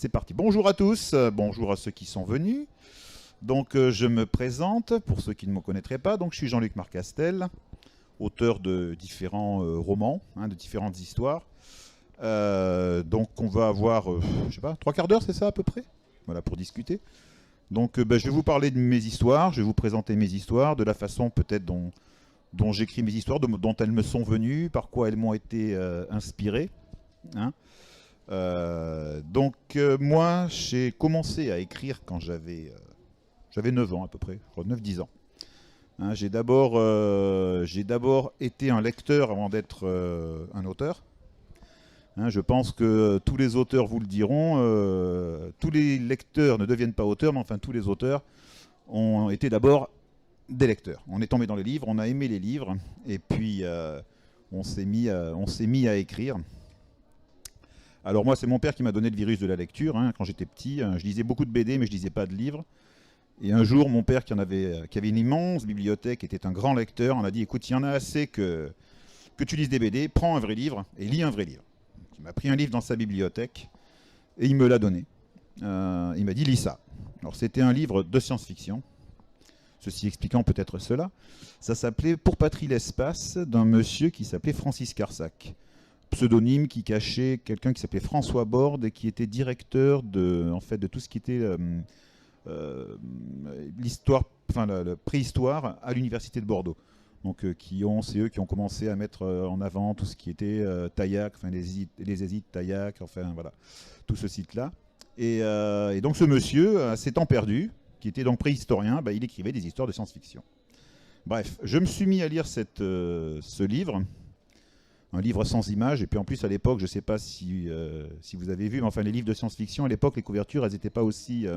c'est parti. Bonjour à tous, bonjour à ceux qui sont venus. Donc je me présente pour ceux qui ne me connaîtraient pas. Donc je suis Jean-Luc Marcastel, auteur de différents romans, de différentes histoires. Donc on va avoir, je sais pas, 3/4 d'heure, c'est ça à peu près. Voilà, pour discuter. Donc je vais vous parler de mes histoires, je vais vous présenter mes histoires, de la façon peut-être dont j'écris mes histoires, dont elles me sont venues, par quoi elles m'ont été inspirées. Moi, j'ai commencé à écrire quand j'avais 9 ans à peu près, je crois 9-10 ans. J'ai d'abord été un lecteur avant d'être un auteur. Je pense que tous les auteurs vous le diront, tous les lecteurs ne deviennent pas auteurs, mais enfin tous les auteurs ont été d'abord des lecteurs. On est tombé dans les livres, on a aimé les livres, et puis on s'est mis à écrire. Alors moi, c'est mon père qui m'a donné le virus de la lecture. Quand j'étais petit, je lisais beaucoup de BD, mais je lisais pas de livres. Et un jour, mon père, qui avait une immense bibliothèque, était un grand lecteur, on a dit, écoute, il y en a assez que tu lises des BD, prends un vrai livre et lis un vrai livre. Donc, il m'a pris un livre dans sa bibliothèque et il me l'a donné. Il m'a dit, lis ça. Alors c'était un livre de science-fiction, ceci expliquant peut-être cela. Ça s'appelait Pour patrie l'espace, d'un monsieur qui s'appelait Francis Carsac. Pseudonyme qui cachait quelqu'un qui s'appelait François Borde et qui était directeur de tout ce qui était l'histoire, enfin la préhistoire à l'université de Bordeaux. Donc c'est eux qui ont commencé à mettre en avant tout ce qui était Taillac, enfin les Hésites Taillac, enfin voilà, tout ce site-là. Et donc ce monsieur, à ses temps perdus, qui était donc préhistorien, il écrivait des histoires de science-fiction. Bref, je me suis mis à lire ce livre. Un livre sans images, et puis en plus à l'époque, je ne sais pas si vous avez vu, mais enfin les livres de science-fiction, à l'époque, les couvertures, elles n'étaient pas aussi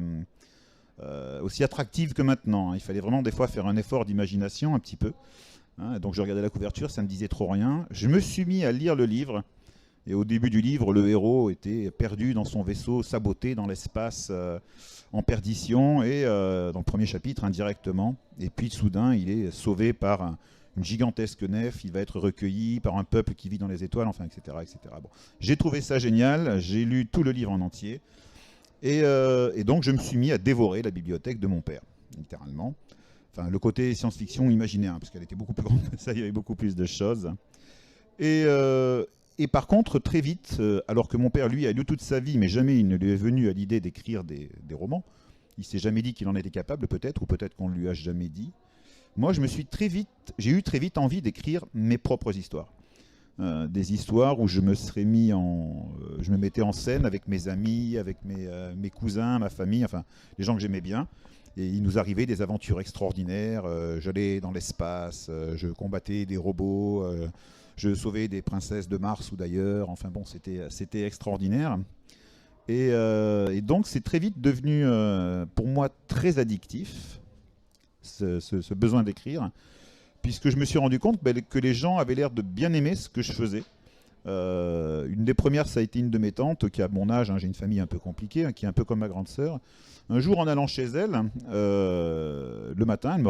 attractives que maintenant. Il fallait vraiment des fois faire un effort d'imagination un petit peu. Donc je regardais la couverture, ça ne me disait trop rien. Je me suis mis à lire le livre, et au début du livre, le héros était perdu dans son vaisseau, saboté dans l'espace, en perdition, et dans le premier chapitre, indirectement. Et puis soudain, il est sauvé par une gigantesque nef, il va être recueilli par un peuple qui vit dans les étoiles, enfin, etc. etc. Bon. J'ai trouvé ça génial, j'ai lu tout le livre en entier, et donc je me suis mis à dévorer la bibliothèque de mon père, littéralement. Enfin, le côté science-fiction imaginaire, parce qu'elle était beaucoup plus grande que ça, il y avait beaucoup plus de choses. Et par contre, très vite, alors que mon père, lui, a lu toute sa vie, mais jamais il ne lui est venu à l'idée d'écrire des romans, il s'est jamais dit qu'il en était capable, peut-être, ou peut-être qu'on ne lui a jamais dit. Moi, j'ai eu très vite envie d'écrire mes propres histoires. Des histoires où je me mettais en scène avec mes amis, avec mes cousins, ma famille, enfin, les gens que j'aimais bien. Et il nous arrivait des aventures extraordinaires. J'allais dans l'espace, je combattais des robots, je sauvais des princesses de Mars ou d'ailleurs. Enfin bon, c'était extraordinaire. Et donc, c'est très vite devenu, pour moi, très addictif. Ce besoin d'écrire, puisque je me suis rendu compte que les gens avaient l'air de bien aimer ce que je faisais. Une des premières, ça a été une de mes tantes, qui a mon âge, j'ai une famille un peu compliquée, qui est un peu comme ma grande sœur. Un jour, en allant chez elle, le matin, elle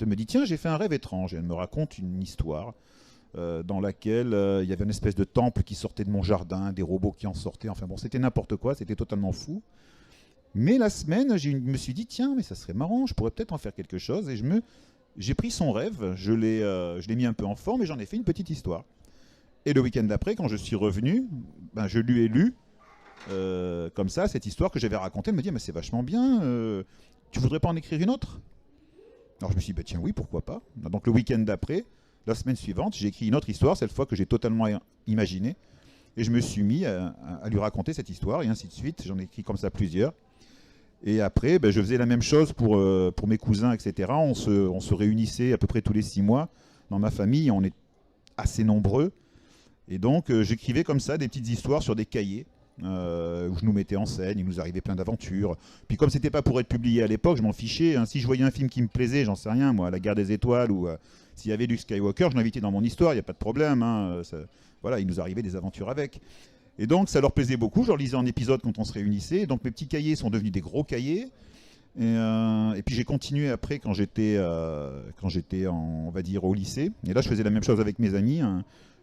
me dit, tiens, j'ai fait un rêve étrange. Et elle me raconte une histoire dans laquelle il y avait une espèce de temple qui sortait de mon jardin, des robots qui en sortaient, enfin bon, c'était n'importe quoi, c'était totalement fou. Mais la semaine, je me suis dit, tiens, mais ça serait marrant, je pourrais peut-être en faire quelque chose. Et j'ai pris son rêve, je l'ai mis un peu en forme et j'en ai fait une petite histoire. Et le week-end d'après, quand je suis revenu, je lui ai lu, comme ça, cette histoire que j'avais racontée. Elle me dit, mais c'est vachement bien, tu voudrais pas en écrire une autre? Alors je me suis dit, tiens, oui, pourquoi pas. Donc le week-end d'après, la semaine suivante, j'ai écrit une autre histoire, cette fois que j'ai totalement imaginée. Et je me suis mis à lui raconter cette histoire, et ainsi de suite. J'en ai écrit comme ça plusieurs. Et après, je faisais la même chose pour mes cousins, etc. On se réunissait à peu près tous les 6 mois. Dans ma famille, on est assez nombreux. Et donc, j'écrivais comme ça des petites histoires sur des cahiers où je nous mettais en scène. Il nous arrivait plein d'aventures. Puis comme c'était pas pour être publié à l'époque, je m'en fichais. Si je voyais un film qui me plaisait, j'en sais rien, moi, La Guerre des Étoiles, ou s'il y avait Luke Skywalker, je l'invitais dans mon histoire, il n'y a pas de problème. Voilà, il nous arrivait des aventures avec. Et donc ça leur plaisait beaucoup, je leur lisais en épisode quand on se réunissait, et donc mes petits cahiers sont devenus des gros cahiers, et puis j'ai continué après quand j'étais on va dire au lycée, et là je faisais la même chose avec mes amis,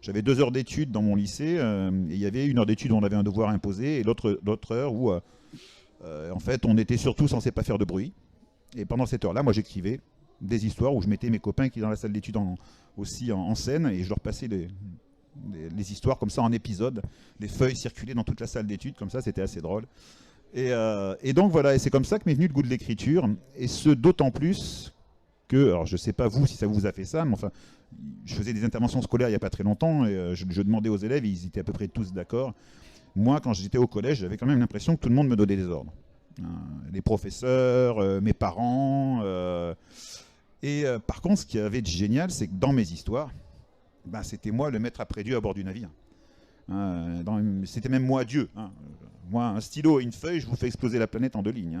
J'avais 2 heures d'études dans mon lycée, et il y avait 1 heure d'études où on avait un devoir imposé, et l'autre heure où En fait, on était surtout censé pas faire de bruit. Et pendant cette heure-là, moi, j'écrivais des histoires où je mettais mes copains qui étaient dans la salle d'études aussi en scène et je leur passais les histoires comme ça en épisode. Les feuilles circulaient dans toute la salle d'études, comme ça, c'était assez drôle. Et donc voilà, et c'est comme ça que m'est venu le goût de l'écriture. Et ce d'autant plus que, alors je sais pas vous si ça vous a fait ça, mais enfin, je faisais des interventions scolaires il n'y a pas très longtemps et je demandais aux élèves, ils étaient à peu près tous d'accord. Moi, quand j'étais au collège, j'avais quand même l'impression que tout le monde me donnait des ordres. Les professeurs, mes parents. Par contre, ce qui avait de génial, c'est que dans mes histoires, ben, c'était moi le maître après Dieu à bord du navire. C'était même moi Dieu. Moi, un stylo et une feuille, je vous fais exploser la planète en 2 lignes.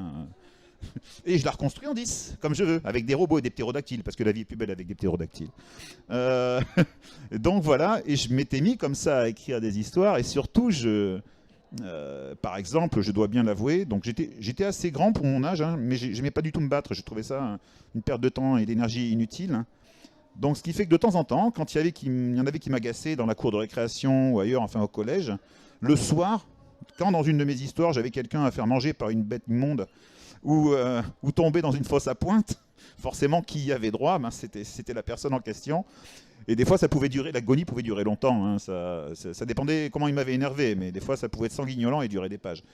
Et je la reconstruis en 10, comme je veux, avec des robots et des ptérodactyles, parce que la vie est plus belle avec des ptérodactyles. Donc voilà, et je m'étais mis comme ça à écrire des histoires, et surtout, par exemple, je dois bien l'avouer, donc j'étais assez grand pour mon âge, mais je n'aimais pas du tout me battre, je trouvais ça une perte de temps et d'énergie inutile. Donc ce qui fait que de temps en temps, quand il y en avait qui m'agaçaient dans la cour de récréation ou ailleurs, enfin au collège, le soir, quand dans une de mes histoires, j'avais quelqu'un à faire manger par une bête immonde, ou tomber dans une fosse à pointe, forcément qui y avait droit, ben c'était la personne en question. Et des fois ça pouvait durer, l'agonie pouvait durer longtemps, ça dépendait comment il m'avait énervé, mais des fois ça pouvait être sanguignolant et durer des pages.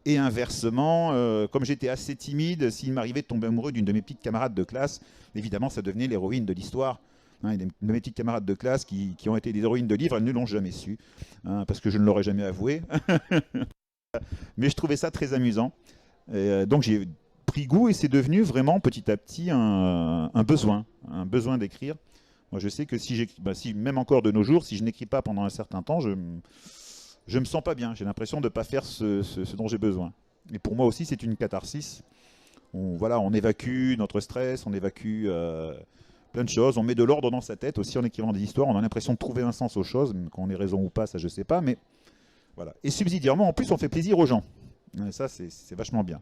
Et inversement, comme j'étais assez timide, s'il m'arrivait de tomber amoureux d'une de mes petites camarades de classe, évidemment ça devenait l'héroïne de l'histoire. De mes petites camarades de classe qui ont été des héroïnes de livres, elles ne l'ont jamais su, parce que je ne l'aurais jamais avoué. Mais je trouvais ça très amusant. Donc j'ai pris goût et c'est devenu vraiment petit à petit un besoin d'écrire. Moi je sais que si même encore de nos jours, si je n'écris pas pendant un certain temps, je me sens pas bien. J'ai l'impression de ne pas faire ce dont j'ai besoin. Et pour moi aussi c'est une catharsis. On évacue notre stress, on évacue plein de choses, on met de l'ordre dans sa tête aussi en écrivant des histoires, on a l'impression de trouver un sens aux choses, qu'on ait raison ou pas, ça je sais pas, mais voilà. Et subsidiairement, en plus, on fait plaisir aux gens. Ça, c'est vachement bien.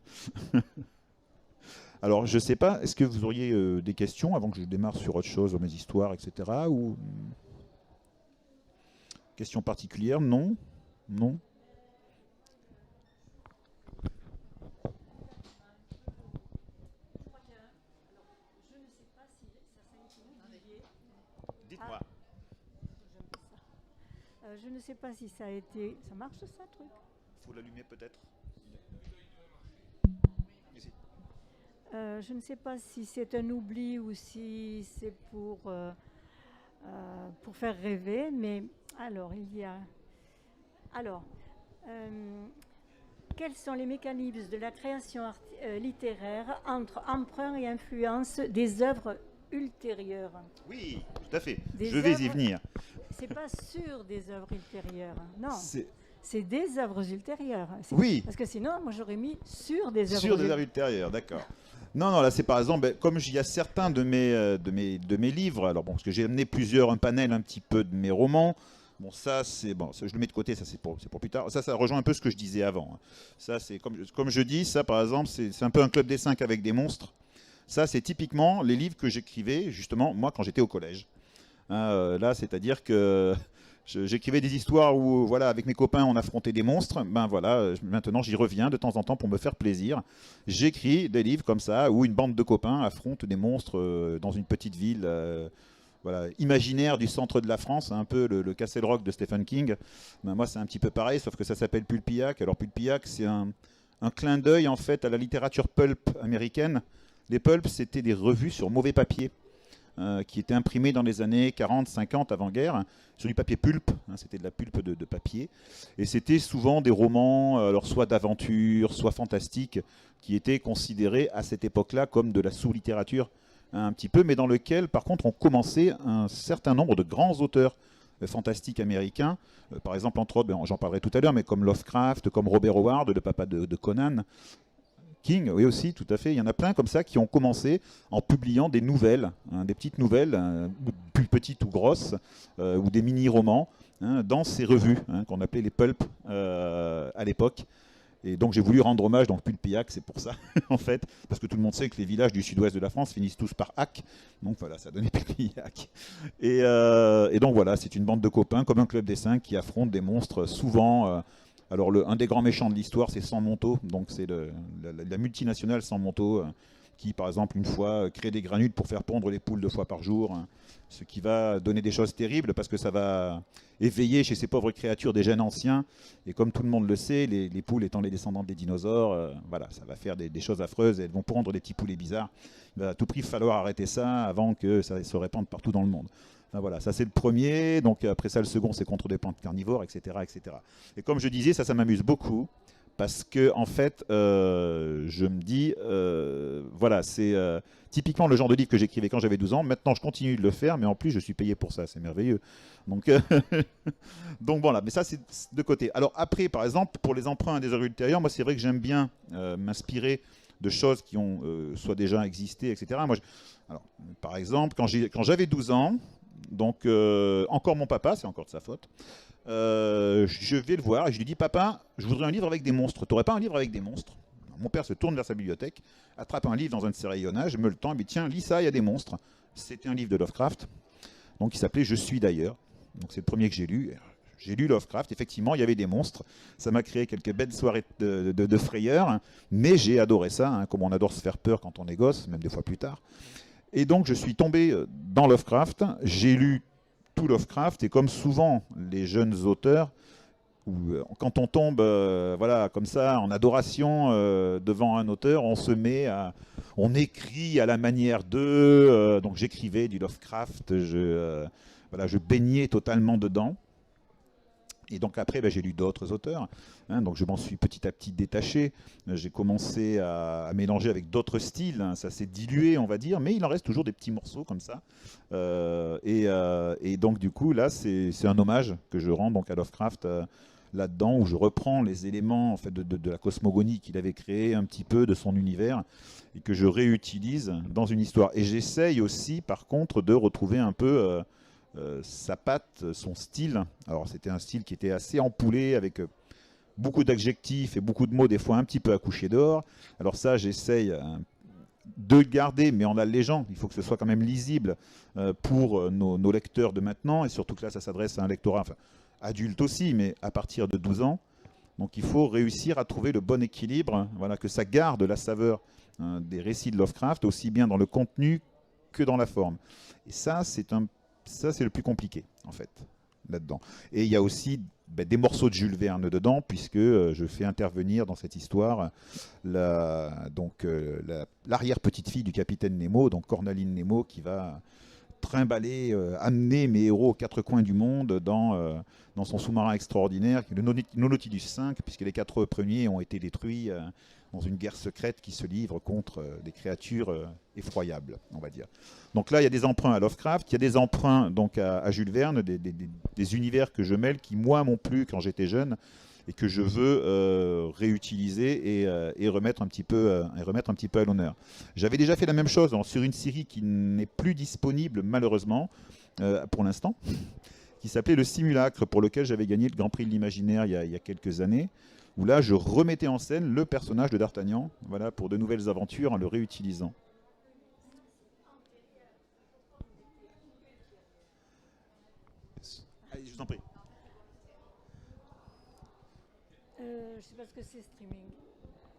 Alors, je sais pas, est-ce que vous auriez des questions avant que je démarre sur autre chose, mes histoires, etc. Ou questions particulières? Non? Non? Dites-moi. Je ne sais pas si ça a été... Ça marche ça, truc? Faut l'allumer peut-être. Ici. Je ne sais pas si c'est un oubli ou si c'est pour faire rêver, mais alors, il y a... Alors, quels sont les mécanismes de la création littéraire entre emprunt et influence des œuvres ultérieures? Oui, tout à fait. Des Je vais y œuvres- venir. C'est pas sur des œuvres ultérieures, non. C'est C'est des œuvres ultérieures. Oui. Parce que sinon, moi, j'aurais mis sur des œuvres Sur des œuvres ultérieures, d'accord. Non, là c'est par exemple, comme il y a certains de mes livres, alors bon, parce que j'ai amené un panel un petit peu de mes romans. Bon, ça je le mets de côté, ça c'est pour plus tard. Ça rejoint un peu ce que je disais avant. Ça c'est comme je dis, ça par exemple, c'est un peu un club des 5 avec des monstres. Ça c'est typiquement les livres que j'écrivais justement moi quand j'étais au collège. Là, c'est-à-dire que j'écrivais des histoires où, voilà, avec mes copains, on affrontait des monstres. Ben voilà, maintenant j'y reviens de temps en temps pour me faire plaisir. J'écris des livres comme ça où une bande de copains affronte des monstres dans une petite ville, voilà, imaginaire du centre de la France, un peu le Castle Rock de Stephen King. Ben moi, c'est un petit peu pareil, sauf que ça s'appelle Pulpillac. Alors Pulpillac, c'est un clin d'œil en fait à la littérature pulp américaine. Les pulps, c'était des revues sur mauvais papier. Qui était imprimé dans les années 40-50 avant-guerre, sur du papier pulpe, c'était de la pulpe de papier, et c'était souvent des romans, alors soit d'aventure, soit fantastiques, qui étaient considérés à cette époque-là comme de la sous-littérature, un petit peu, mais dans lequel, par contre, ont commencé un certain nombre de grands auteurs fantastiques américains, par exemple, entre autres, j'en parlerai tout à l'heure, mais comme Lovecraft, comme Robert Howard, le papa de Conan, King, oui aussi, tout à fait. Il y en a plein comme ça qui ont commencé en publiant des nouvelles, des petites nouvelles, plus petites ou grosses, ou des mini-romans, dans ces revues qu'on appelait les pulps à l'époque. Et donc j'ai voulu rendre hommage, donc Pulpillac, c'est pour ça, en fait, parce que tout le monde sait que les villages du sud-ouest de la France finissent tous par Hac, donc voilà, ça donnait Pulpillac. Et donc voilà, c'est une bande de copains, comme un club des 5, qui affrontent des monstres souvent Alors, un des grands méchants de l'histoire, c'est San Monto, donc c'est la multinationale San Monto, qui, par exemple, une fois, crée des granules pour faire pondre les poules 2 fois par jour, hein, ce qui va donner des choses terribles, parce que ça va éveiller chez ces pauvres créatures des gènes anciens, et comme tout le monde le sait, les poules étant les descendants des dinosaures, voilà, ça va faire des choses affreuses, et elles vont pondre des petits poulets bizarres. Il va à tout prix falloir arrêter ça avant que ça se répande partout dans le monde. Enfin, voilà, ça c'est le premier, donc après ça le second c'est contre des plantes carnivores, etc., etc. Et comme je disais, ça m'amuse beaucoup, parce que en fait, je me dis, voilà, c'est typiquement le genre de livre que j'écrivais quand j'avais 12 ans. Maintenant, je continue de le faire, mais en plus, je suis payé pour ça. C'est merveilleux. Donc, donc voilà, mais ça, c'est de côté. Alors après, par exemple, pour les emprunts à des œuvres ultérieures, moi, c'est vrai que j'aime bien m'inspirer de choses qui ont soit déjà existé, etc. Moi, alors, par exemple, quand j'avais 12 ans, donc encore mon papa, c'est encore de sa faute, je vais le voir et je lui dis: papa, je voudrais un livre avec des monstres. T'aurais pas un livre avec des monstres? Mon père se tourne vers sa bibliothèque, attrape un livre dans un de ses rayonnages, me le tend, et me dit: tiens, lis ça, il y a des monstres. C'était un livre de Lovecraft, donc il s'appelait Je suis d'ailleurs. Donc c'est le premier que j'ai lu. J'ai lu Lovecraft, effectivement, il y avait des monstres. Ça m'a créé quelques belles soirées de frayeur, hein, mais j'ai adoré ça, hein, comme on adore se faire peur quand on est gosse, même des fois plus tard. Et donc je suis tombé dans Lovecraft, j'ai lu tout Lovecraft, et comme souvent les jeunes auteurs, quand on tombe voilà, comme ça en adoration devant un auteur, on écrit à la manière d'eux, donc j'écrivais du Lovecraft, voilà, je baignais totalement dedans. Et donc après, j'ai lu d'autres auteurs, hein, donc je m'en suis petit à petit détaché. J'ai commencé à mélanger avec d'autres styles, hein, ça s'est dilué, on va dire, mais il en reste toujours des petits morceaux comme ça. Et donc du coup, là, c'est un hommage que je rends donc à Lovecraft là-dedans, où je reprends les éléments en fait, de la cosmogonie qu'il avait créée, un petit peu de son univers, et que je réutilise dans une histoire. Et j'essaye aussi, par contre, de retrouver un peu sa patte, son style. Alors c'était un style qui était assez empoulé, avec beaucoup d'adjectifs et beaucoup de mots, des fois un petit peu à coucher dehors. Alors ça, j'essaye de le garder, mais en allégeant. Il faut que ce soit quand même lisible pour nos lecteurs de maintenant, et surtout que là, ça s'adresse à un lectorat, enfin, adulte aussi, mais à partir de 12 ans. Donc il faut réussir à trouver le bon équilibre, voilà, que ça garde la saveur des récits de Lovecraft, aussi bien dans le contenu que dans la forme. Et ça, c'est le plus compliqué, en fait, là-dedans. Et il y a aussi des morceaux de Jules Verne dedans, puisque je fais intervenir dans cette histoire l'arrière-petite-fille du capitaine Nemo, donc Cornaline Nemo, qui va trimballer, amener mes héros aux 4 coins du monde dans son sous-marin extraordinaire, le Nautilus 5, puisque les 4 premiers ont été détruits dans une guerre secrète qui se livre contre des créatures effroyables, on va dire. Donc là, il y a des emprunts à Lovecraft, il y a des emprunts donc à Jules Verne, des univers que je mêle, qui moi m'ont plu quand j'étais jeune, et que je veux réutiliser et remettre un petit peu à l'honneur. J'avais déjà fait la même chose sur une série qui n'est plus disponible malheureusement pour l'instant, qui s'appelait Le Simulacre, pour lequel j'avais gagné le Grand Prix de l'Imaginaire il y a quelques années, où là je remettais en scène le personnage de D'Artagnan, voilà, pour de nouvelles aventures en le réutilisant. Allez, je vous en prie. Je ne sais pas ce que c'est streaming.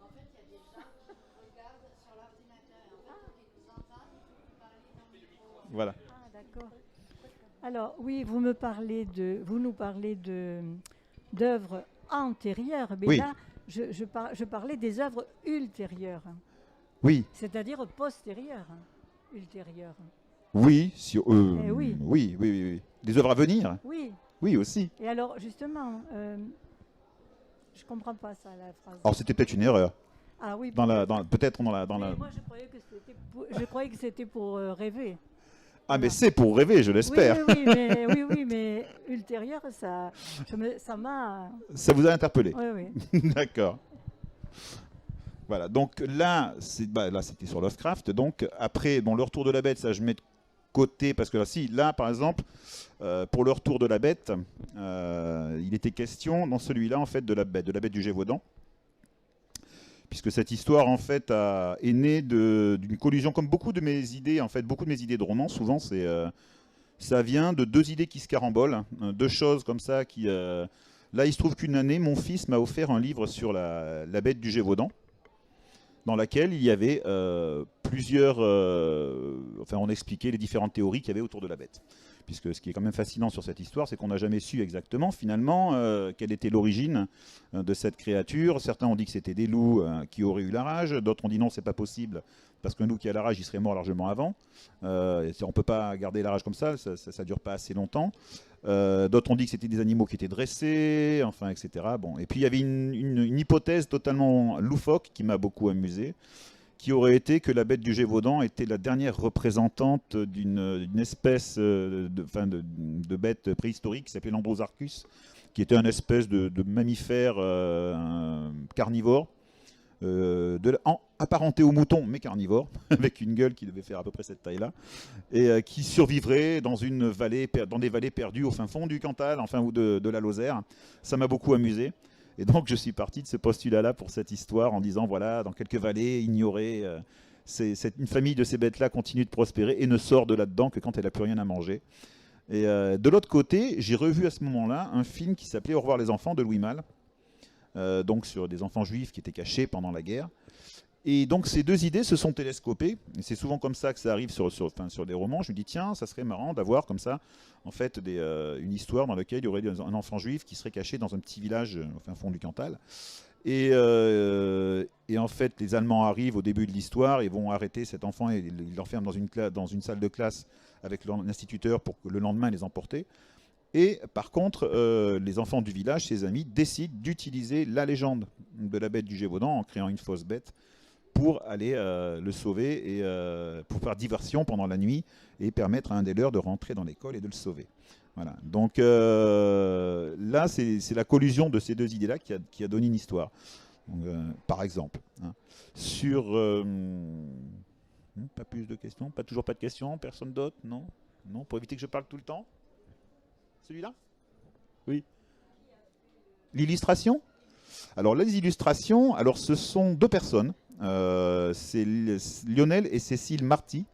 En fait, il y a des gens qui regardent sur l'ordinateur. En fait, ils nous entendent, il faut vous parler dans le micro. Voilà. Ah, d'accord. Alors, oui, vous nous parlez d'œuvres antérieures, mais Oui. là, je parlais des œuvres ultérieures, Oui, c'est-à-dire postérieures, ultérieures. oui, oui. Oui. Des œuvres à venir. Oui. Oui, aussi. Et alors, justement, je comprends pas ça, la phrase. Alors c'était peut-être une erreur. Ah oui. Peut-être dans la. Mais moi, je croyais que c'était pour rêver. Ah, mais c'est pour rêver, je l'espère. Oui, mais ultérieur, ça m'a. Ça vous a interpellé. Oui. D'accord. Voilà, donc là, c'était sur Lovecraft. Donc après, bon, le retour de la bête, ça je mets de côté, parce que là par exemple, pour le retour de la bête, il était question dans celui-là en fait de la bête du Gévaudan, puisque cette histoire en fait est née d'une collision, comme beaucoup de mes idées de romans. Souvent, ça vient de 2 idées qui se carambolent, 2 choses comme ça qui Là, il se trouve qu'une année, mon fils m'a offert un livre sur la bête du Gévaudan, dans laquelle il y avait plusieurs... enfin, on expliquait les différentes théories qu'il y avait autour de la bête. Puisque ce qui est quand même fascinant sur cette histoire, c'est qu'on n'a jamais su exactement, finalement, quelle était l'origine de cette créature. Certains ont dit que c'était des loups qui auraient eu la rage, d'autres ont dit non, c'est pas possible, parce qu'un loup qui a la rage, il serait mort largement avant. On ne peut pas garder la rage comme ça ne dure pas assez longtemps. D'autres ont dit que c'était des animaux qui étaient dressés, enfin, etc. Bon. Et puis il y avait une hypothèse totalement loufoque qui m'a beaucoup amusé, qui aurait été que la bête du Gévaudan était la dernière représentante d'une espèce de bête préhistorique qui s'appelait l'Androsarchus, qui était une espèce de mammifère carnivore, apparenté au mouton, mais carnivore, avec une gueule qui devait faire à peu près cette taille-là, et qui survivrait dans des vallées perdues au fin fond du Cantal, enfin, ou de la Lozère. Ça m'a beaucoup amusé. Et donc je suis parti de ce postulat-là pour cette histoire en disant, voilà, dans quelques vallées ignorées, une famille de ces bêtes-là continue de prospérer et ne sort de là-dedans que quand elle n'a plus rien à manger. Et de l'autre côté, j'ai revu à ce moment-là un film qui s'appelait Au revoir les enfants de Louis Malle, donc sur des enfants juifs qui étaient cachés pendant la guerre. Et donc ces deux idées se sont télescopées, et c'est souvent comme ça que ça arrive sur des romans. Je me dis, tiens, ça serait marrant d'avoir comme ça, en fait, une histoire dans laquelle il y aurait un enfant juif qui serait caché dans un petit village au fin fond du Cantal. Et en fait, les Allemands arrivent au début de l'histoire et vont arrêter cet enfant et l'enferment dans une salle de classe avec l'instituteur pour que le lendemain les emporter. Et par contre, les enfants du village, ses amis, décident d'utiliser la légende de la bête du Gévaudan en créant une fausse bête pour aller le sauver et pour faire diversion pendant la nuit et permettre à un des leurs de rentrer dans l'école et de le sauver. Voilà. Donc là, c'est la collusion de ces deux idées-là qui a donné une histoire. Donc, par exemple, hein. Sur... pas plus de questions, toujours pas de questions, personne d'autre, non? Non, pour éviter que je parle tout le temps. Celui-là? Oui. L'illustration? Alors les illustrations, alors ce sont deux personnes. C'est Lionel et Cécile Marty,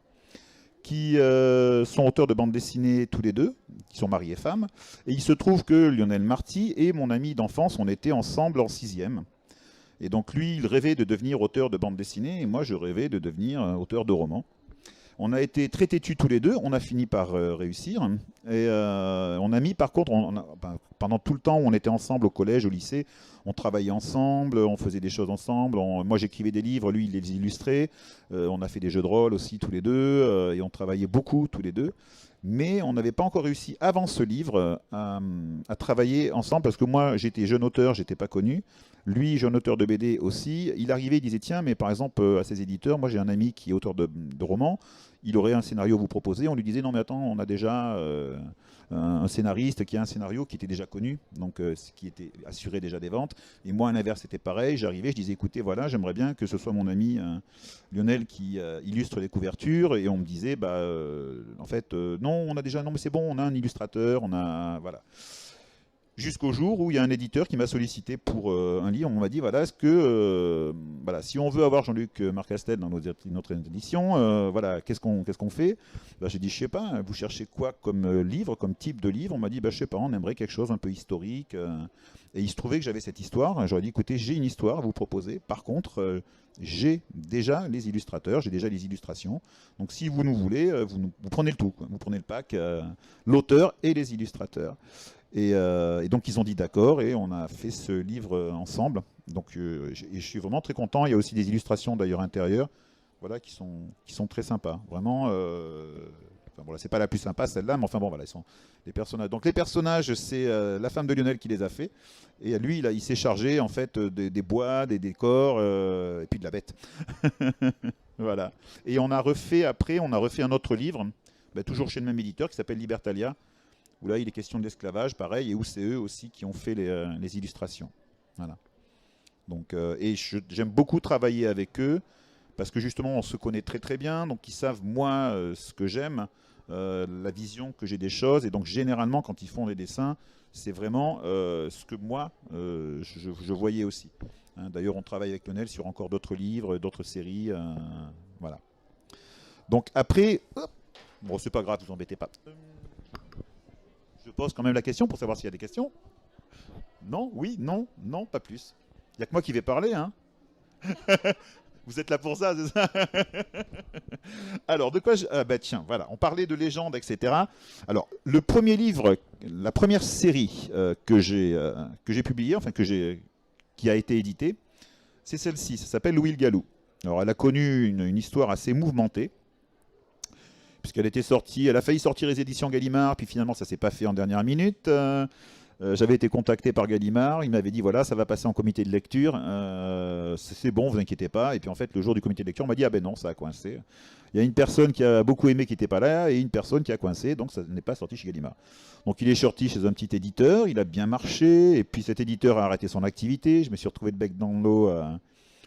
qui sont auteurs de bandes dessinées tous les deux, qui sont mariés et femmes. Et il se trouve que Lionel Marty et mon ami d'enfance, on était ensemble en 6e. Et donc lui, il rêvait de devenir auteur de bandes dessinées, et moi, je rêvais de devenir auteur de romans. On a été très têtus tous les deux, on a fini par réussir. Et on a mis, par contre, pendant tout le temps où on était ensemble au collège, au lycée, on travaillait ensemble, on faisait des choses ensemble. Moi, j'écrivais des livres, lui, il les illustrait. On a fait des jeux de rôle aussi tous les deux, et on travaillait beaucoup tous les deux. Mais on n'avait pas encore réussi, avant ce livre, à travailler ensemble, parce que moi, j'étais jeune auteur, j'étais pas connu. Lui, jeune auteur de BD aussi. Il arrivait, il disait, tiens, mais par exemple, à ses éditeurs, moi j'ai un ami qui est auteur de romans, il aurait un scénario à vous proposer. On lui disait, non mais attends, on a déjà un scénariste qui a un scénario qui était déjà connu, donc ce qui était assuré déjà des ventes. Et moi, à l'inverse, c'était pareil. J'arrivais, je disais, écoutez, voilà, j'aimerais bien que ce soit mon ami Lionel qui illustre les couvertures. Et on me disait, en fait, non, on a déjà, non mais c'est bon, on a un illustrateur, on a, voilà. Jusqu'au jour où il y a un éditeur qui m'a sollicité pour un livre. On m'a dit, voilà, est-ce que, si on veut avoir Jean-Luc Marcastel dans notre édition, voilà, qu'est-ce qu'on fait? J'ai dit, je sais pas, vous cherchez quoi comme livre, comme type de livre? On m'a dit, je sais pas, on aimerait quelque chose un peu historique. Et il se trouvait que j'avais cette histoire. J'aurais dit, écoutez, j'ai une histoire à vous proposer. Par contre, j'ai déjà les illustrateurs, j'ai déjà les illustrations. Donc si vous nous voulez, vous prenez le tout, quoi. Vous prenez le pack, l'auteur et les illustrateurs. Et donc ils ont dit d'accord et on a fait ce livre ensemble. Donc je suis vraiment très content. Il y a aussi des illustrations d'ailleurs intérieures, voilà, qui sont très sympas. Vraiment, enfin, voilà, c'est pas la plus sympa celle-là, mais enfin bon voilà, ils sont les personnages. Donc les personnages, c'est la femme de Lionel qui les a fait. Et lui, il s'est chargé en fait des bois, des décors et puis de la bête. Voilà. Et on a refait un autre livre, toujours chez le même éditeur qui s'appelle Libertalia, où là il est question d'esclavage, pareil, et où c'est eux aussi qui ont fait les illustrations. Voilà. Donc, et j'aime beaucoup travailler avec eux, parce que justement on se connaît très très bien, donc ils savent moi ce que j'aime, la vision que j'ai des choses, et donc généralement quand ils font les dessins, c'est vraiment ce que moi je voyais aussi. Hein, d'ailleurs on travaille avec Lionel sur encore d'autres livres, d'autres séries, voilà. Donc après, bon c'est pas grave, vous embêtez pas. Je pose quand même la question pour savoir s'il y a des questions. Non, oui, non, non, pas plus. Il n'y a que moi qui vais parler, hein. Vous êtes là pour ça, c'est ça? Alors, de quoi ah bah tiens, voilà, on parlait de légendes, etc. Alors, le premier livre, la première série que j'ai publiée, enfin qui a été éditée, c'est celle-ci, ça s'appelle Louis le Gallou. Alors, elle a connu une histoire assez mouvementée, puisqu'elle était sortie, elle a failli sortir les éditions Gallimard, puis finalement ça s'est pas fait en dernière minute. J'avais été contacté par Gallimard, il m'avait dit voilà, ça va passer en comité de lecture, c'est bon, vous inquiétez pas. Et puis en fait, le jour du comité de lecture, on m'a dit ah ben non, ça a coincé. Il y a une personne qui a beaucoup aimé qui n'était pas là, et une personne qui a coincé, donc ça n'est pas sorti chez Gallimard. Donc il est sorti chez un petit éditeur, il a bien marché, et puis cet éditeur a arrêté son activité. Je me suis retrouvé le bec dans l'eau.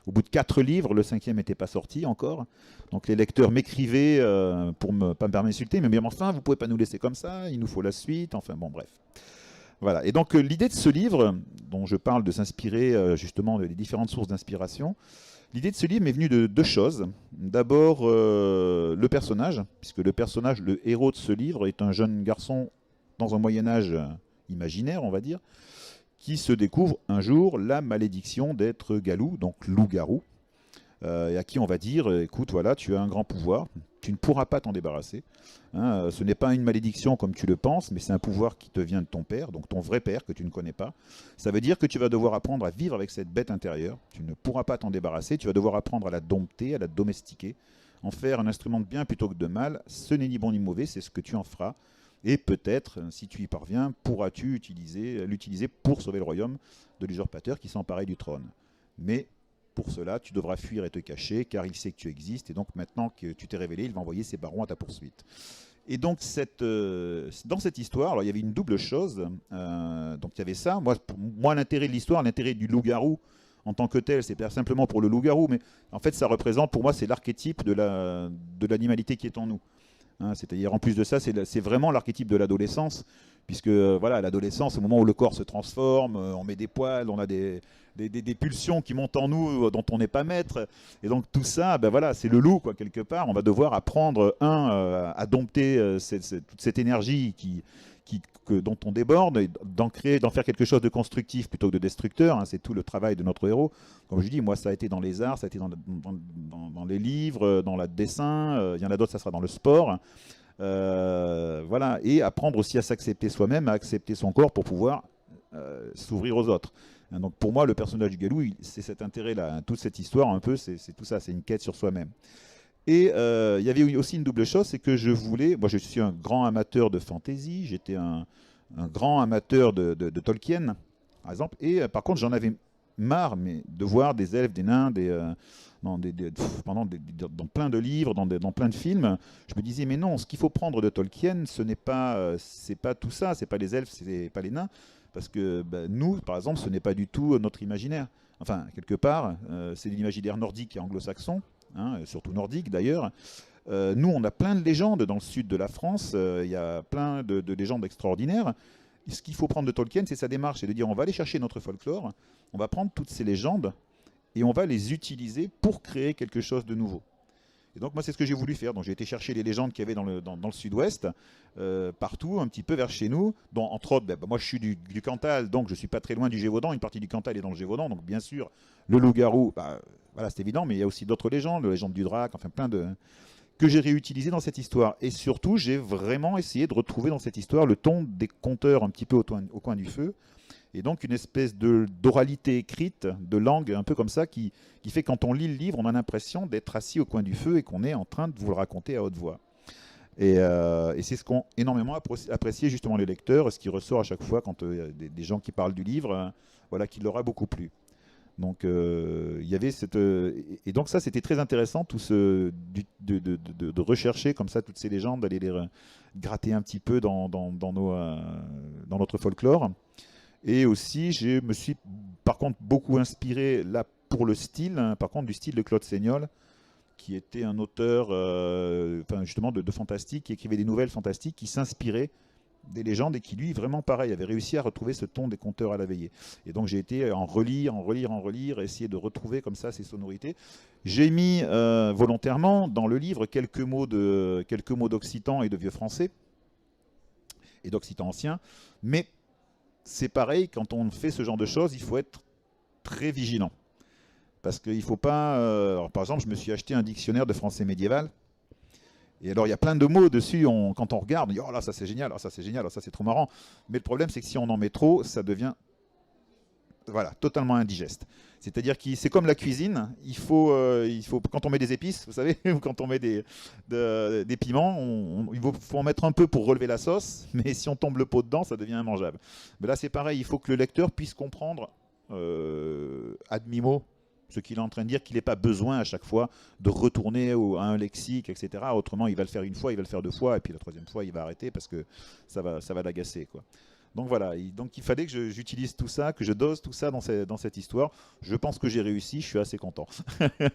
Au bout de 4 livres, le 5e n'était pas sorti encore. Donc les lecteurs m'écrivaient pour ne pas me permettre d'insulter, mais enfin, vous pouvez pas nous laisser comme ça, il nous faut la suite, enfin bon, bref. Voilà. Et donc l'idée de ce livre, dont je parle de s'inspirer justement des différentes sources d'inspiration, l'idée de ce livre m'est venue de deux choses. D'abord, le personnage, puisque le personnage, le héros de ce livre, est un jeune garçon dans un Moyen-Âge imaginaire, on va dire, qui se découvre un jour la malédiction d'être galou, donc loup-garou, et à qui on va dire, écoute, voilà, tu as un grand pouvoir, tu ne pourras pas t'en débarrasser. Hein, ce n'est pas une malédiction comme tu le penses, mais c'est un pouvoir qui te vient de ton père, donc ton vrai père que tu ne connais pas. Ça veut dire que tu vas devoir apprendre à vivre avec cette bête intérieure, tu ne pourras pas t'en débarrasser, tu vas devoir apprendre à la dompter, à la domestiquer, en faire un instrument de bien plutôt que de mal. Ce n'est ni bon ni mauvais, c'est ce que tu en feras. Et peut-être, si tu y parviens, pourras-tu l'utiliser pour sauver le royaume de l'usurpateur qui s'emparait du trône. Mais pour cela, tu devras fuir et te cacher, car il sait que tu existes, et donc maintenant que tu t'es révélé, il va envoyer ses barons à ta poursuite. Et donc dans cette histoire, alors il y avait une double chose, donc il y avait ça, moi l'intérêt de l'histoire, l'intérêt du loup-garou, en tant que tel, c'est pas simplement pour le loup-garou, mais en fait ça représente, pour moi, c'est l'archétype de l'animalité qui est en nous. Hein, c'est-à-dire, en plus de ça, c'est vraiment l'archétype de l'adolescence, puisque voilà, l'adolescence, au moment où le corps se transforme, on met des poils, on a des pulsions qui montent en nous dont on n'est pas maître. Et donc tout ça, ben voilà, c'est le loup, quoi, quelque part. On va devoir apprendre, à dompter toute cette énergie dont on déborde, et d'en faire quelque chose de constructif plutôt que de destructeur. Hein, c'est tout le travail de notre héros. Comme je dis, moi, ça a été dans les arts, ça a été dans les livres, dans le dessin. Il y en a d'autres, ça sera dans le sport. Voilà, et apprendre aussi à s'accepter soi-même, à accepter son corps pour pouvoir s'ouvrir aux autres. Hein, donc pour moi, le personnage du Galou, c'est cet intérêt-là. Hein, toute cette histoire, un peu, c'est tout ça, c'est une quête sur soi-même. Et il y avait aussi une double chose, c'est que moi je suis un grand amateur de fantasy, j'étais un grand amateur de Tolkien, par exemple, et par contre j'en avais marre de voir des elfes, des nains, dans plein de livres, dans plein de films. Je me disais, mais non, ce qu'il faut prendre de Tolkien, c'est pas tout ça, c'est pas les elfes, c'est pas les nains, parce que nous, par exemple, ce n'est pas du tout notre imaginaire. Enfin, quelque part, c'est l'imaginaire nordique et anglo-saxon, hein, surtout nordique d'ailleurs. Nous, on a plein de légendes dans le sud de la France, il y a plein de légendes extraordinaires. Et ce qu'il faut prendre de Tolkien, c'est sa démarche, c'est de dire on va aller chercher notre folklore, on va prendre toutes ces légendes et on va les utiliser pour créer quelque chose de nouveau. Et donc moi c'est ce que j'ai voulu faire. Donc j'ai été chercher les légendes qu'il y avait dans le sud-ouest, partout, un petit peu vers chez nous, dont entre autres, moi je suis du Cantal, donc je suis pas très loin du Gévaudan, une partie du Cantal est dans le Gévaudan, donc bien sûr le loup-garou, voilà c'est évident, mais il y a aussi d'autres légendes, la légende du drac, enfin plein que j'ai réutilisé dans cette histoire. Et surtout j'ai vraiment essayé de retrouver dans cette histoire le ton des conteurs un petit peu au coin du feu, et donc une espèce d'oralité écrite, de langue un peu comme ça, qui fait que quand on lit le livre, on a l'impression d'être assis au coin du feu et qu'on est en train de vous le raconter à haute voix. Et c'est ce qu'ont énormément apprécié justement les lecteurs, ce qui ressort à chaque fois quand il y a des gens qui parlent du livre, voilà, qui leur a beaucoup plu. Donc il y avait et donc ça c'était très intéressant, de rechercher comme ça toutes ces légendes, d'aller les gratter un petit peu dans notre folklore. Et aussi, je me suis par contre beaucoup inspiré là pour le style, hein, par contre du style de Claude Seignol, qui était un auteur justement de fantastique, qui écrivait des nouvelles fantastiques, qui s'inspirait des légendes et qui lui vraiment pareil avait réussi à retrouver ce ton des conteurs à la veillée. Et donc j'ai été en relire, essayer de retrouver comme ça ces sonorités. J'ai mis volontairement dans le livre quelques mots d'occitan et de vieux français et d'occitan ancien, mais c'est pareil, quand on fait ce genre de choses, il faut être très vigilant. Parce qu'il ne faut pas... alors, par exemple, je me suis acheté un dictionnaire de français médiéval. Et alors, il y a plein de mots dessus, quand on regarde, on dit « Oh là, ça c'est génial, oh, ça c'est génial, oh, ça c'est trop marrant ». Mais le problème, c'est que si on en met trop, ça devient voilà, totalement indigeste. C'est-à-dire que c'est comme la cuisine, il faut, quand on met des épices, vous savez, ou quand on met des piments, il faut en mettre un peu pour relever la sauce, mais si on tombe le pot dedans, ça devient immangeable. Mais là, c'est pareil, il faut que le lecteur puisse comprendre ad mimo ce qu'il est en train de dire, qu'il n'ait pas besoin à chaque fois de retourner à un lexique, etc. Autrement, il va le faire une fois, il va le faire deux fois, et puis la troisième fois, il va arrêter parce que ça va l'agacer, quoi. Donc voilà, donc il fallait que j'utilise tout ça, que je dose tout ça dans cette histoire. Je pense que j'ai réussi, je suis assez content.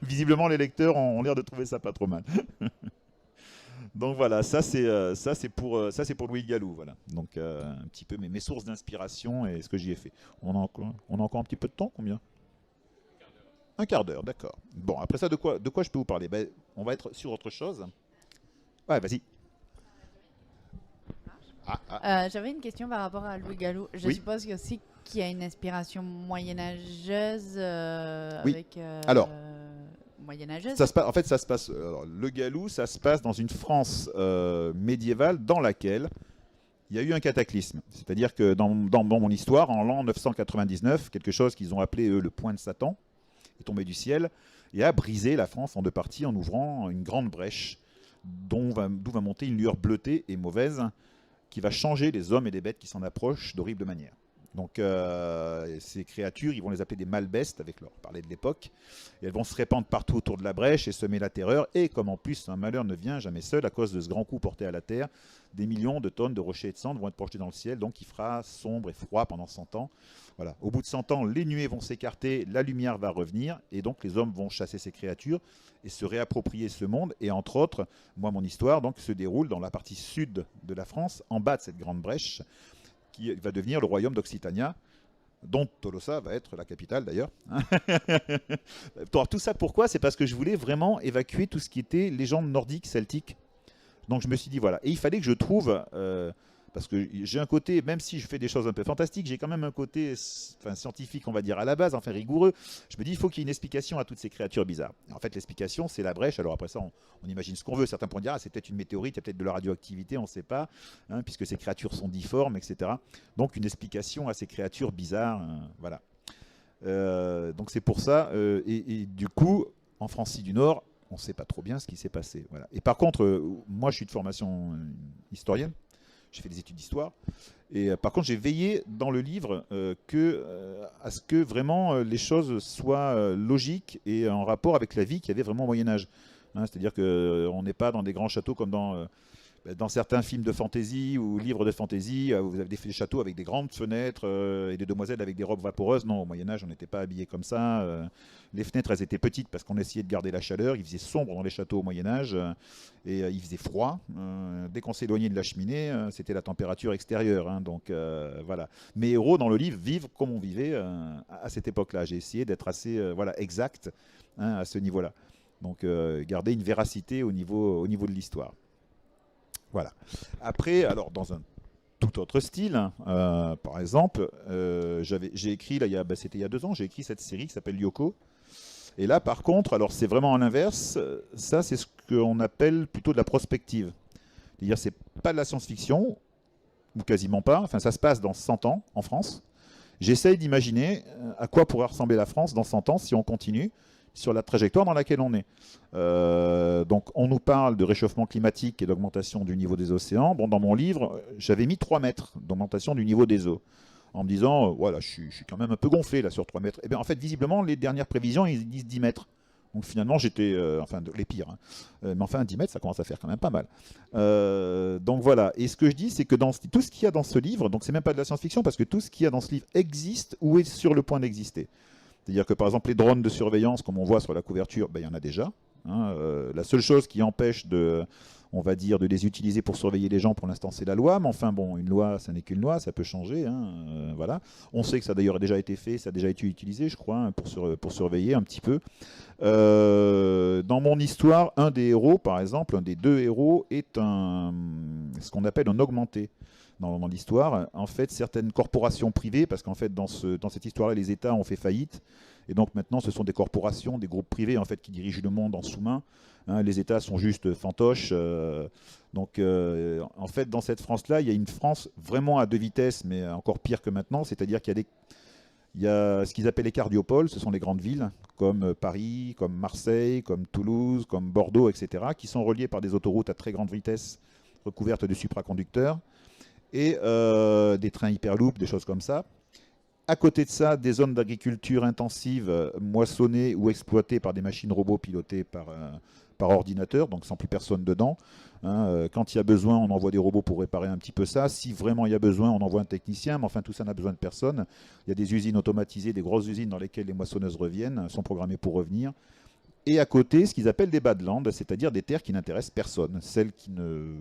Visiblement, les lecteurs ont l'air de trouver ça pas trop mal. Donc voilà, ça c'est pour Louis Gallou, voilà. Donc un petit peu mes sources d'inspiration et ce que j'y ai fait. On a encore un petit peu de temps, combien? Un quart d'heure, d'accord. Bon, après ça, de quoi je peux vous parler? Ben, on va être sur autre chose. Ouais, vas-y. J'avais une question par rapport à Louis Gallou. Je Oui. suppose aussi qu'il y a une inspiration moyenâgeuse Oui. avec Alors, moyenâgeuse. ça se passe. Alors, le Gallou, ça se passe dans une France médiévale dans laquelle il y a eu un cataclysme. C'est-à-dire que dans mon histoire, en l'an 999, quelque chose qu'ils ont appelé eux, le point de Satan est tombé du ciel et a brisé la France en deux parties en ouvrant une grande brèche d'où va monter une lueur bleutée et mauvaise qui va changer les hommes et les bêtes qui s'en approchent d'horribles manières. Donc ces créatures, ils vont les appeler des malbestes, avec leur parler de l'époque, et elles vont se répandre partout autour de la brèche et semer la terreur, et comme en plus un malheur ne vient jamais seul, à cause de ce grand coup porté à la terre, des millions de tonnes de rochers et de cendres vont être projetés dans le ciel, donc il fera sombre et froid pendant 100 ans. Voilà. Au bout de 100 ans, les nuées vont s'écarter, la lumière va revenir, et donc les hommes vont chasser ces créatures et se réapproprier ce monde. Et entre autres, moi, mon histoire donc, se déroule dans la partie sud de la France, en bas de cette grande brèche, qui va devenir le royaume d'Occitania, dont Tolosa va être la capitale d'ailleurs. Tout ça pourquoi? C'est parce que je voulais vraiment évacuer tout ce qui était légende nordique, celtique. Donc je me suis dit voilà, et il fallait que je trouve, parce que j'ai un côté, même si je fais des choses un peu fantastiques, j'ai quand même un côté scientifique, on va dire à la base, enfin rigoureux. Je me dis il faut qu'il y ait une explication à toutes ces créatures bizarres. Et en fait l'explication c'est la brèche. Alors après ça on imagine ce qu'on veut. Certains pourront dire ah, c'est peut-être une météorite, il y a peut-être de la radioactivité, on ne sait pas, hein, puisque ces créatures sont difformes, etc. Donc une explication à ces créatures bizarres, voilà. Donc c'est pour ça, et du coup en Francie du Nord on ne sait pas trop bien ce qui s'est passé. Voilà. Et par contre, moi je suis de formation historienne, j'ai fait des études d'histoire, et par contre j'ai veillé dans le livre à ce que vraiment les choses soient logiques et en rapport avec la vie qu'il y avait vraiment au Moyen-Âge. Hein, c'est-à-dire qu'on n'est pas dans des grands châteaux comme dans certains films de fantasy ou livres de fantasy, vous avez des châteaux avec des grandes fenêtres et des demoiselles avec des robes vaporeuses. Non, au Moyen-Âge, on n'était pas habillés comme ça. Les fenêtres, elles étaient petites parce qu'on essayait de garder la chaleur. Il faisait sombre dans les châteaux au Moyen-Âge et il faisait froid. Dès qu'on s'éloignait de la cheminée, c'était la température extérieure. Hein, donc voilà. Mes héros dans le livre vivent comme on vivait à cette époque-là. J'ai essayé d'être assez exact à ce niveau-là. Donc garder une véracité au niveau de l'histoire. Voilà. Après, alors dans un tout autre style, par exemple, j'ai écrit, là, c'était il y a 2 ans, j'ai écrit cette série qui s'appelle Yoko. Et là, par contre, alors c'est vraiment à l'inverse, ça c'est ce qu'on appelle plutôt de la prospective. C'est-à-dire c'est pas de la science-fiction, ou quasiment pas, enfin ça se passe dans 100 ans en France. J'essaye d'imaginer à quoi pourrait ressembler la France dans 100 ans si on continue sur la trajectoire dans laquelle on est. Donc on nous parle de réchauffement climatique et d'augmentation du niveau des océans. Bon, dans mon livre, j'avais mis 3 mètres d'augmentation du niveau des eaux, en me disant, voilà, je suis quand même un peu gonflé là sur 3 mètres. Et bien en fait, visiblement, les dernières prévisions, ils disent 10 mètres. Donc finalement, j'étais, enfin les pires, hein. Mais enfin 10 mètres, ça commence à faire quand même pas mal. Donc voilà, et ce que je dis, c'est que dans tout ce qu'il y a dans ce livre, donc c'est même pas de la science-fiction, parce que tout ce qu'il y a dans ce livre existe ou est sur le point d'exister. C'est-à-dire que par exemple les drones de surveillance, comme on voit sur la couverture, ben, il y en a déjà. Hein. La seule chose qui empêche on va dire, de les utiliser pour surveiller les gens pour l'instant c'est la loi, mais enfin bon, une loi ça n'est qu'une loi, ça peut changer. Hein. Voilà. On sait que ça d'ailleurs a déjà été fait, ça a déjà été utilisé je crois, hein, pour surveiller un petit peu. Dans mon histoire, un des héros par exemple, un des 2 héros est ce qu'on appelle un augmenté. dans l'histoire. En fait, certaines corporations privées, parce qu'en fait, dans cette histoire-là, les États ont fait faillite. Et donc maintenant, ce sont des corporations, des groupes privés en fait, qui dirigent le monde en sous-main. Hein, les États sont juste fantoches. Donc en fait, dans cette France-là, il y a une France vraiment à deux vitesses, mais encore pire que maintenant. C'est-à-dire qu'il y a il y a ce qu'ils appellent les cardiopoles, ce sont les grandes villes, comme Paris, comme Marseille, comme Toulouse, comme Bordeaux, etc., qui sont reliées par des autoroutes à très grande vitesse recouvertes de supraconducteurs, et des trains hyperloop, des choses comme ça. À côté de ça, des zones d'agriculture intensive, moissonnées ou exploitées par des machines robots pilotées par ordinateur, donc sans plus personne dedans. Hein, quand il y a besoin, on envoie des robots pour réparer un petit peu ça. Si vraiment il y a besoin, on envoie un technicien, mais enfin tout ça n'a besoin de personne. Il y a des usines automatisées, des grosses usines dans lesquelles les moissonneuses reviennent, sont programmées pour revenir. Et à côté, ce qu'ils appellent des badlands, c'est-à-dire des terres qui n'intéressent personne, celles qui ne...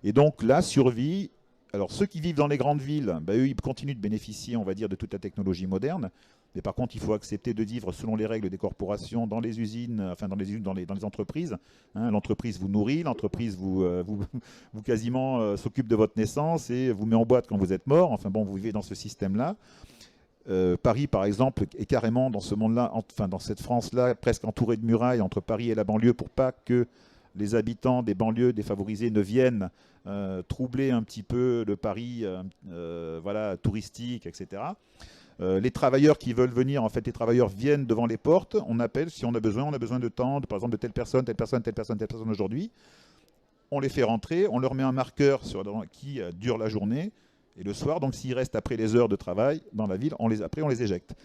Et donc là, survie... Alors ceux qui vivent dans les grandes villes, eux, ils continuent de bénéficier, on va dire, de toute la technologie moderne. Mais par contre, il faut accepter de vivre selon les règles des corporations dans les usines, enfin dans les usines, dans les entreprises. Hein, l'entreprise vous nourrit, l'entreprise vous quasiment s'occupe de votre naissance et vous met en boîte quand vous êtes mort. Enfin bon, vous vivez dans ce système-là. Paris, par exemple, est carrément dans ce monde-là, enfin dans cette France-là, presque entourée de murailles entre Paris et la banlieue pour pas que les habitants des banlieues défavorisées ne viennent troubler un petit peu le Paris voilà, touristique, etc. Les travailleurs qui veulent venir, en fait, les travailleurs viennent devant les portes. On appelle si on a besoin de temps, par exemple de telle personne aujourd'hui. On les fait rentrer, on leur met un marqueur qui dure la journée. Et le soir, donc s'ils restent après les heures de travail dans la ville, après on les éjecte.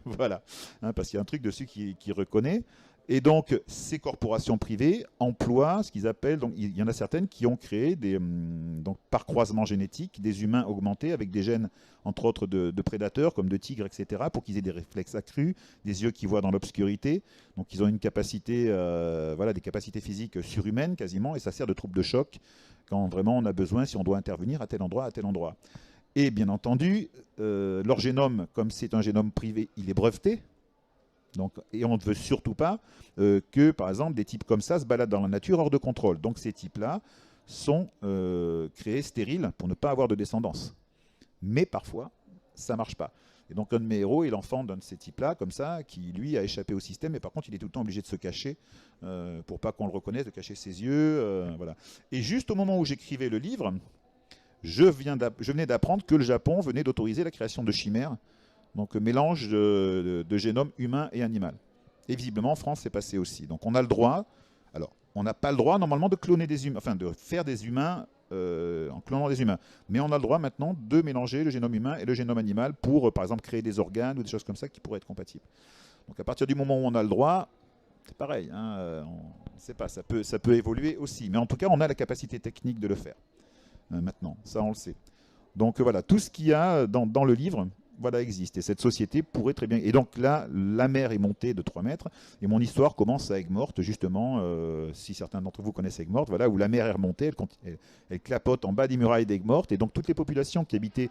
Voilà, hein, parce qu'il y a un truc dessus qui reconnaît. Et donc, ces corporations privées emploient ce qu'ils appellent, donc il y en a certaines qui ont créé donc par croisement génétique, des humains augmentés avec des gènes, entre autres, de prédateurs, comme de tigres, etc., pour qu'ils aient des réflexes accrus, des yeux qui voient dans l'obscurité. Donc, ils ont une capacité, voilà, des capacités physiques surhumaines quasiment, et ça sert de troupe de choc quand vraiment on a besoin, si on doit intervenir à tel endroit, à tel endroit. Et bien entendu, leur génome, comme c'est un génome privé, il est breveté. Donc, et on ne veut surtout pas que, par exemple, des types comme ça se baladent dans la nature hors de contrôle. Donc ces types-là sont créés stériles pour ne pas avoir de descendance. Mais parfois, ça ne marche pas. Et donc un de mes héros est l'enfant d'un de ces types-là, comme ça, qui lui a échappé au système, mais par contre il est tout le temps obligé de se cacher pour pas qu'on le reconnaisse, de cacher ses yeux. Voilà. Et juste au moment où j'écrivais le livre, je venais d'apprendre que le Japon venait d'autoriser la création de chimères. Donc mélange de génome humain et animal. Et visiblement en France c'est passé aussi. Donc on a le droit, alors on n'a pas le droit normalement de cloner des humains, enfin de faire des humains en clonant des humains. Mais on a le droit maintenant de mélanger le génome humain et le génome animal pour par exemple créer des organes ou des choses comme ça qui pourraient être compatibles. Donc à partir du moment où on a le droit, c'est pareil, hein, on ne sait pas, ça peut évoluer aussi. Mais en tout cas on a la capacité technique de le faire. Maintenant, ça on le sait. Donc voilà, tout ce qu'il y a dans le livre, voilà, existe. Et cette société pourrait très bien... Et donc là, la mer est montée de 3 mètres. Et mon histoire commence à Aigues-Mortes, justement, si certains d'entre vous connaissent Aigues-Mortes, voilà, où la mer est remontée, elle clapote en bas des murailles d'Aigues-Mortes. Et donc toutes les populations qui habitaient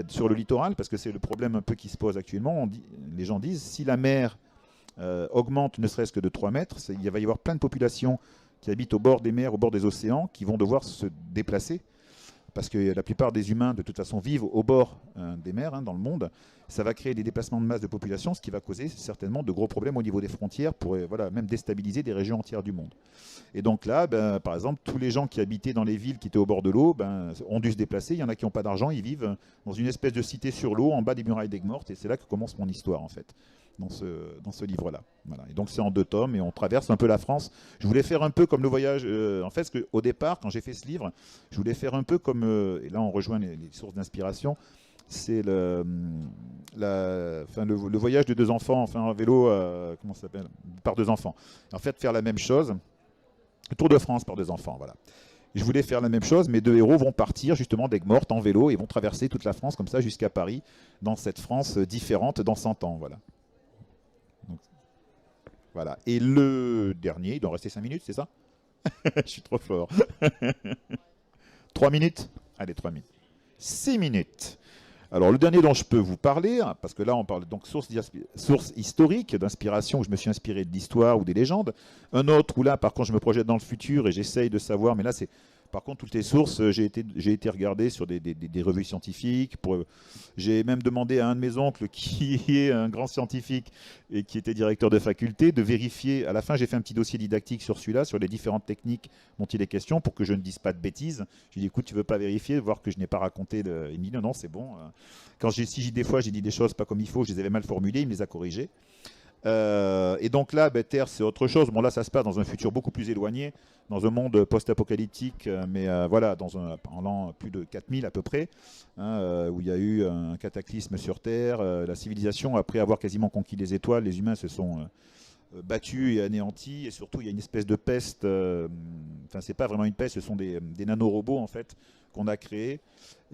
sur le littoral, parce que c'est le problème un peu qui se pose actuellement, les gens disent, si la mer augmente ne serait-ce que de 3 mètres, il va y avoir plein de populations qui habitent au bord des mers, au bord des océans, qui vont devoir se déplacer. Parce que la plupart des humains, de toute façon, vivent au bord des mers, hein, dans le monde. Ça va créer des déplacements de masse de population, ce qui va causer certainement de gros problèmes au niveau des frontières, pour voilà, même déstabiliser des régions entières du monde. Et donc là, par exemple, tous les gens qui habitaient dans les villes qui étaient au bord de l'eau ont dû se déplacer. Il y en a qui n'ont pas d'argent, ils vivent dans une espèce de cité sur l'eau, en bas des murailles d'Aigues-Mortes. Et c'est là que commence mon histoire, en fait, dans ce livre-là. Voilà. Et donc c'est en 2 tomes et on traverse un peu la France. Je voulais faire un peu comme le voyage. En fait, au départ, quand j'ai fait ce livre, je voulais faire un peu comme... et là, on rejoint les sources d'inspiration. C'est le voyage de 2 enfants, enfin un vélo, comment ça s'appelle, par 2 enfants. En fait, faire la même chose. Le Tour de France par 2 enfants, voilà. Je voulais faire la même chose, mes 2 héros vont partir justement d'Aigues-Mortes en vélo et vont traverser toute la France comme ça jusqu'à Paris, dans cette France différente dans 100 ans, voilà. Donc, voilà. Et le dernier, il doit rester 5 minutes, c'est ça? Je suis trop fort. 3 minutes? Allez, 3 minutes. 6 minutes. Alors, le dernier dont je peux vous parler, parce que là, on parle donc source historique, d'inspiration, où je me suis inspiré de l'histoire ou des légendes. Un autre où là, par contre, je me projette dans le futur et j'essaye de savoir, mais là, c'est par contre, toutes les sources, j'ai été regarder sur des revues scientifiques. J'ai même demandé à un de mes oncles, qui est un grand scientifique et qui était directeur de faculté, de vérifier. À la fin, j'ai fait un petit dossier didactique sur celui-là, sur les différentes techniques dont il est question, pour que je ne dise pas de bêtises. Je lui ai dit, écoute, tu veux pas vérifier, voir que je n'ai pas raconté de... Il me dit, non, non, c'est bon. Des fois, j'ai dit des choses pas comme il faut, je les avais mal formulées, il me les a corrigées. Et donc là, Terre, c'est autre chose. Bon, là, ça se passe dans un futur beaucoup plus éloigné, dans un monde post-apocalyptique, mais voilà, en l'an plus de 4000 à peu près, hein, où il y a eu un cataclysme sur Terre. La civilisation, après avoir quasiment conquis les étoiles, les humains se sont battus et anéantis, et surtout, il y a une espèce de peste. Enfin, c'est pas vraiment une peste, ce sont des nanorobots, en fait, qu'on a créés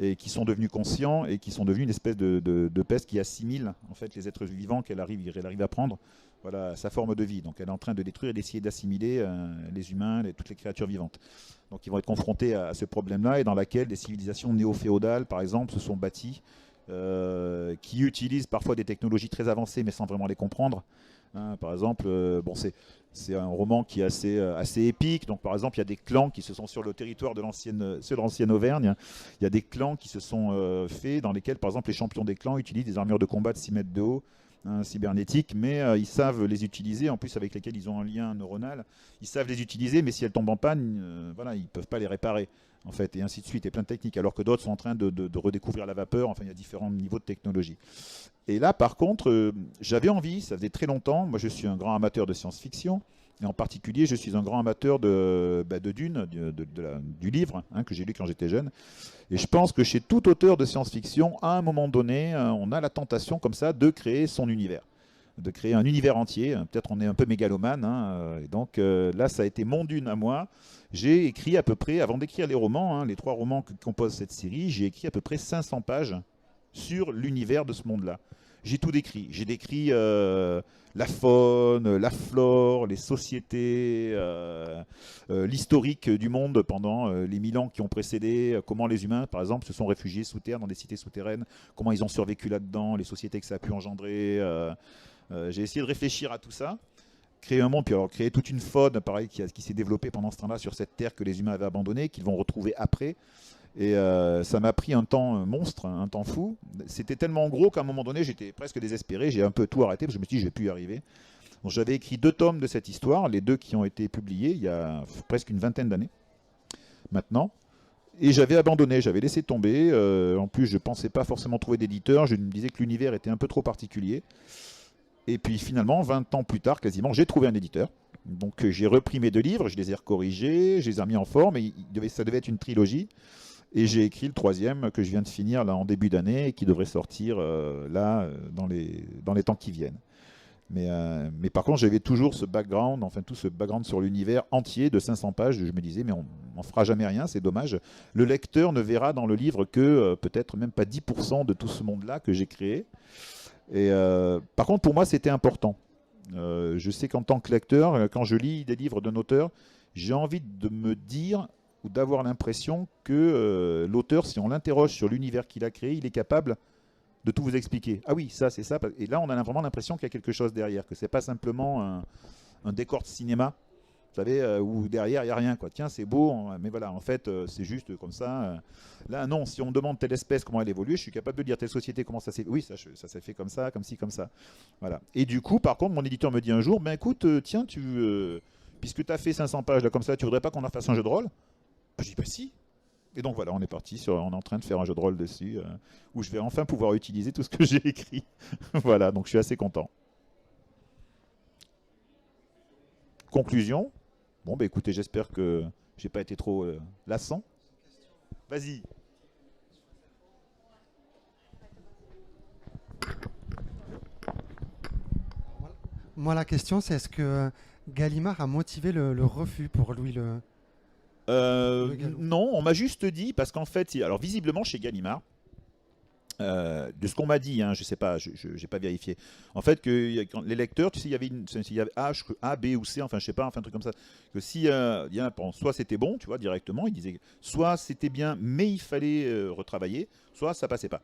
et qui sont devenus conscients et qui sont devenus une espèce de peste qui assimile en fait les êtres vivants qu'elle arrive à prendre, voilà, sa forme de vie. Donc elle est en train de détruire et d'essayer d'assimiler les humains, toutes les créatures vivantes. Donc ils vont être confrontés à ce problème-là, et dans laquelle des civilisations néo-féodales, par exemple, se sont bâties, qui utilisent parfois des technologies très avancées mais sans vraiment les comprendre. Hein, par exemple, c'est un roman qui est assez épique. Donc, par exemple, il y a des clans qui se sont sur le territoire de l'ancienne Auvergne. Il y a des clans qui se sont faits, dans lesquels, par exemple, les champions des clans utilisent des armures de combat de 6 mètres de haut, hein, cybernétiques, mais ils savent les utiliser, en plus avec lesquels ils ont un lien neuronal. Ils savent les utiliser, mais si elles tombent en panne, voilà, ils ne peuvent pas les réparer, en fait, et ainsi de suite, et plein de techniques, alors que d'autres sont en train de redécouvrir la vapeur. Enfin, il y a différents niveaux de technologie. Et là, par contre, j'avais envie, ça faisait très longtemps, moi je suis un grand amateur de science-fiction, et en particulier, je suis un grand amateur de Dune, du livre, hein, que j'ai lu quand j'étais jeune. Et je pense que chez tout auteur de science-fiction, à un moment donné, on a la tentation comme ça de créer son univers, de créer un univers entier. Peut-être on est un peu mégalomane, hein, et donc là, ça a été mon Dune à moi. J'ai écrit à peu près, avant d'écrire les romans, hein, les 3 romans qui composent cette série, j'ai écrit à peu près 500 pages sur l'univers de ce monde-là. J'ai tout décrit. J'ai décrit la faune, la flore, les sociétés, l'historique du monde pendant les 1000 ans qui ont précédé, comment les humains, par exemple, se sont réfugiés sous terre, dans des cités souterraines, comment ils ont survécu là-dedans, les sociétés que ça a pu engendrer. J'ai essayé de réfléchir à tout ça, créer un monde, puis alors créer toute une faune, pareil, qui s'est développée pendant ce temps-là sur cette terre que les humains avaient abandonnée, qu'ils vont retrouver après. Et ça m'a pris un temps monstre, un temps fou. C'était tellement gros qu'à un moment donné, j'étais presque désespéré. J'ai un peu tout arrêté parce que je me suis dit, je ne vais plus y arriver. Donc j'avais écrit 2 tomes de cette histoire, les 2 qui ont été publiés il y a presque une vingtaine d'années maintenant. Et j'avais abandonné, j'avais laissé tomber. En plus, je ne pensais pas forcément trouver d'éditeur. Je me disais que l'univers était un peu trop particulier. Et puis finalement, 20 ans plus tard, quasiment, j'ai trouvé un éditeur. Donc j'ai repris mes 2 livres, je les ai recorrigés, je les ai mis en forme. Et ça devait être une trilogie. Et j'ai écrit le 3e que je viens de finir là en début d'année et qui devrait sortir dans les temps qui viennent. Mais par contre, j'avais toujours ce background, enfin tout ce background sur l'univers entier de 500 pages. Je me disais, mais on n'en fera jamais rien, c'est dommage. Le lecteur ne verra dans le livre que peut-être même pas 10% de tout ce monde-là que j'ai créé. Et par contre, pour moi, c'était important. Je sais qu'en tant que lecteur, quand je lis des livres d'un auteur, j'ai envie de me dire ou d'avoir l'impression que l'auteur, si on l'interroge sur l'univers qu'il a créé, il est capable de tout vous expliquer. Ah oui, ça, c'est ça. Et là, on a vraiment l'impression qu'il y a quelque chose derrière, que c'est pas simplement un décor de cinéma, vous savez, où derrière, il n'y a rien, quoi. Tiens, c'est beau, mais voilà, en fait, c'est juste comme ça. Là, non, si on me demande telle espèce, comment elle évolue, je suis capable de dire telle société, comment ça s'est fait. Oui, ça s'est fait comme ça, comme ci, comme ça. Voilà. Et du coup, par contre, mon éditeur me dit un jour, ben écoute, tiens, puisque tu as fait 500 pages là, comme ça, tu voudrais pas qu'on en fasse un jeu de rôle? Je dis, bah si. Et donc voilà, on est parti, on est en train de faire un jeu de rôle dessus, où je vais enfin pouvoir utiliser tout ce que j'ai écrit. Voilà, donc je suis assez content. Conclusion. Bon, bah écoutez, j'espère que j'ai pas été trop lassant. Vas-y. Moi, la question, c'est est-ce que Gallimard a motivé le refus pour Louis le Gallo? Non, on m'a juste dit, parce qu'en fait, alors visiblement chez Gallimard, de ce qu'on m'a dit, hein, je sais pas, je n'ai pas vérifié. En fait, que quand les lecteurs, tu sais, il y avait A, B ou C, enfin je sais pas, enfin un truc comme ça. Que si il y en a, bon, soit c'était bon, tu vois, directement, il disait, soit c'était bien, mais il fallait retravailler, soit ça passait pas.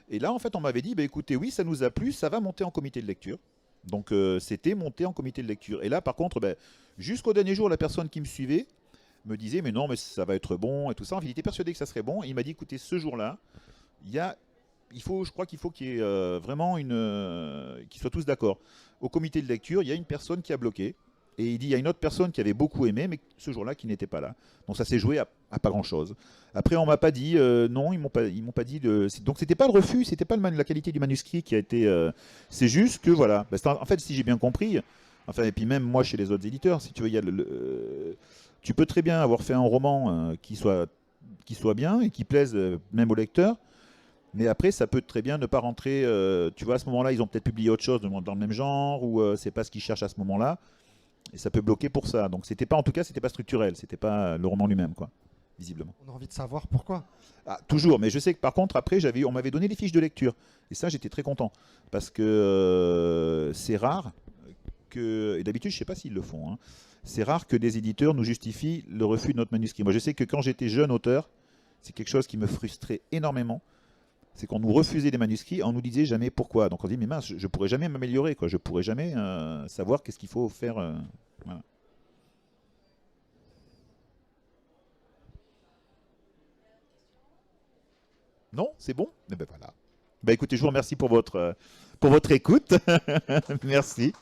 Et là, en fait, on m'avait dit, bah écoutez, oui, ça nous a plu, ça va monter en comité de lecture. Donc c'était monté en comité de lecture. Et là, par contre, bah, jusqu'au dernier jour, la personne qui me suivait me disait mais non mais ça va être bon et tout ça. Enfin, il était persuadé que ça serait bon et il m'a dit écoutez ce jour-là, je crois qu'il faut qu'il y ait vraiment qu'ils soient tous d'accord. Au comité de lecture, il y a une personne qui a bloqué et il dit il y a une autre personne qui avait beaucoup aimé mais ce jour-là qui n'était pas là. Donc ça s'est joué à pas grand-chose. Après on m'a pas dit non, ils m'ont pas dit donc c'était pas le refus, c'était pas la qualité du manuscrit qui a été c'est juste que voilà. En fait si j'ai bien compris, enfin et puis même moi chez les autres éditeurs, si tu veux il y a tu peux très bien avoir fait un roman qui soit bien et qui plaise même au lecteur. Mais après, ça peut très bien ne pas rentrer. Tu vois, à ce moment-là, ils ont peut-être publié autre chose dans le même genre, ou c'est pas ce qu'ils cherchent à ce moment-là, et ça peut bloquer pour ça. Donc, en tout cas, c'était pas structurel, c'était pas le roman lui-même, quoi, visiblement. On a envie de savoir pourquoi. Ah, toujours, mais je sais que par contre, après, on m'avait donné les fiches de lecture, et ça, j'étais très content, parce que c'est rare et d'habitude, je sais pas s'ils le font. Hein, c'est rare que des éditeurs nous justifient le refus de notre manuscrit. Moi, je sais que quand j'étais jeune auteur, c'est quelque chose qui me frustrait énormément. C'est qu'on nous refusait des manuscrits, on nous disait jamais pourquoi. Donc on dit mais mince, je pourrais jamais m'améliorer, quoi. Je pourrais jamais savoir qu'est-ce qu'il faut faire. Voilà. Non, c'est bon. Eh ben voilà. Ben écoutez, je vous remercie pour votre écoute. Merci.